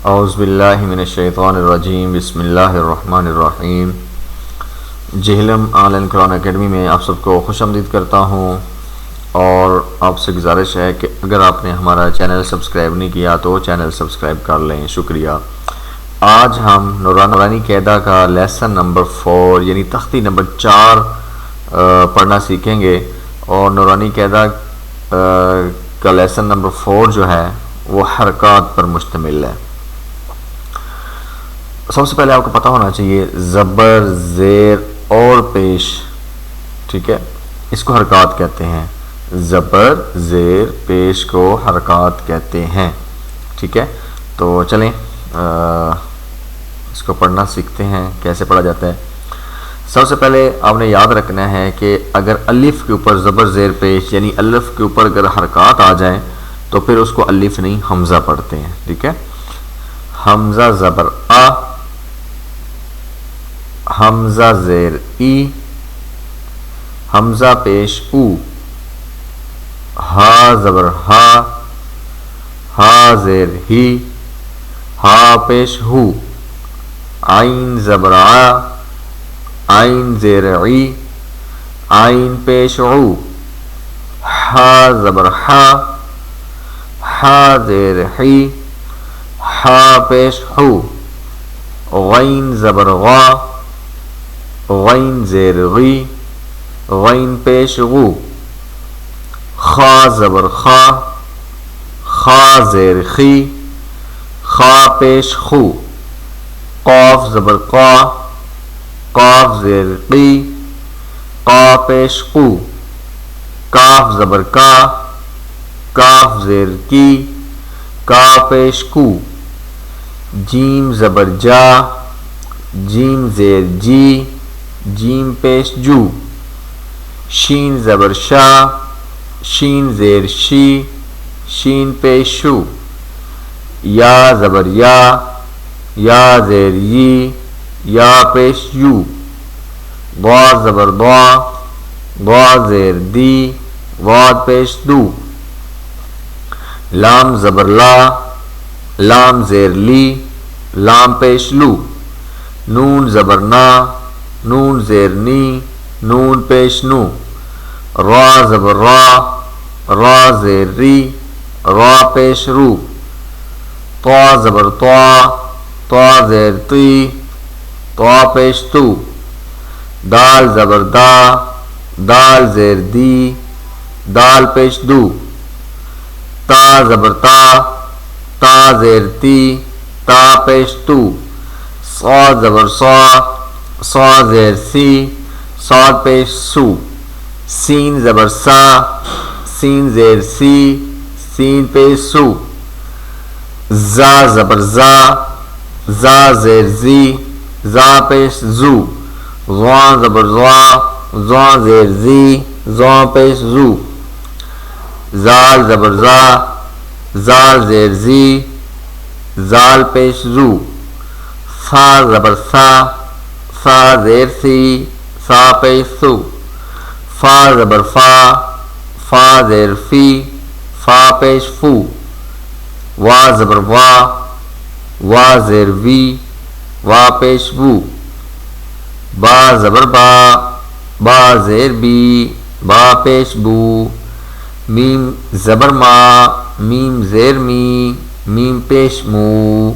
اعوذ باللہ من الشیطان الرجیم بسم اللہ الرحمن الرحیم۔ Jhelum on line Quran academy میں آپ سب کو خوش آمدید کرتا ہوں، اور آپ سے گزارش ہے کہ اگر آپ نے ہمارا چینل سبسکرائب نہیں کیا تو چینل سبسکرائب کر لیں، شکریہ۔ آج ہم نورانی قاعدہ کا لیسن نمبر 4 یعنی تختی نمبر 4 پڑھنا سیکھیں گے، اور نورانی قاعدہ کا لیسن نمبر 4 جو ہے وہ حرکات پر مشتمل ہے۔ سب سے پہلے آپ کو پتہ ہونا چاہیے زبر، زیر اور پیش، ٹھیک ہے، اس کو حرکات کہتے ہیں۔ زبر، زیر، پیش کو حرکات کہتے ہیں، ٹھیک ہے۔ تو چلیں اس کو پڑھنا سیکھتے ہیں، کیسے پڑھا جاتا ہے۔ سب سے پہلے آپ نے یاد رکھنا ہے کہ اگر الف کے اوپر زبر، زیر، پیش یعنی الف کے اوپر اگر حرکات آ جائیں تو پھر اس کو الف نہیں حمزہ پڑھتے ہیں، ٹھیک ہے۔ حمزہ زبر آ، حمزہ زیر ای، حمزہ پیش او، ہا زبر ہا، ہا زیر ہی، ہا پیش ہو، عین زبر آ، عین زیر عی، عین پیش عو، ہا زبر ہا، ہا زیر حی، ہا پیش ہو، غین زبر غا، غین زیر غی، غین پیش غو، خا زبر خا، خا زیر خی، خا پیش خو، قاف زبر قا، قاف زیر قی، قا پیش قو، کاف زبر کا، کاف زیر کی، کا پیش کو، جیم زبر جا، جیم زیر جی، جیم پیش جو، شین زبر شا، شین زیر شی، شین پیش شو، یا زبر یا، یا زیر یی، یا پیش یو، ضا زبر ضا، ضا زیر دی، ضاد پیش دو، لام زبر لا، لام زیر لی، لام پیش لو، نون زبر نا، نون زیر نی، نون پیش نو، را زبر را، را زیر ری، را پیش رو، طا زبر طا، طا زیر تی، طا پیش تو، دال زبر دا، دال زیر دی، دال پیش دو، تا زبر تا، تا زیر تی، تا پیش تو، صا زبر صا، صا زیر سی، صاد پیش سو، سین زبر سا، سین زیر سی، سین پیش سو، زا زبر زا، زا زیر زی، زا پیش زو، ضا زبر ضا، ضا زیر زی، ضا پیش زو، زال زبر زا، زال زیر زی، زال پیش زو، فا زبر سا، فا زیر سی، سا پیش سو، فا زبر فا، فا زیر فی، فا پیش فو، وا زبر وا، وا زیر وی، وا پیش وو، با زبر با، با زیر بی، با پیش بو، میم زبر ما، میم زیر می، میم پیش مو۔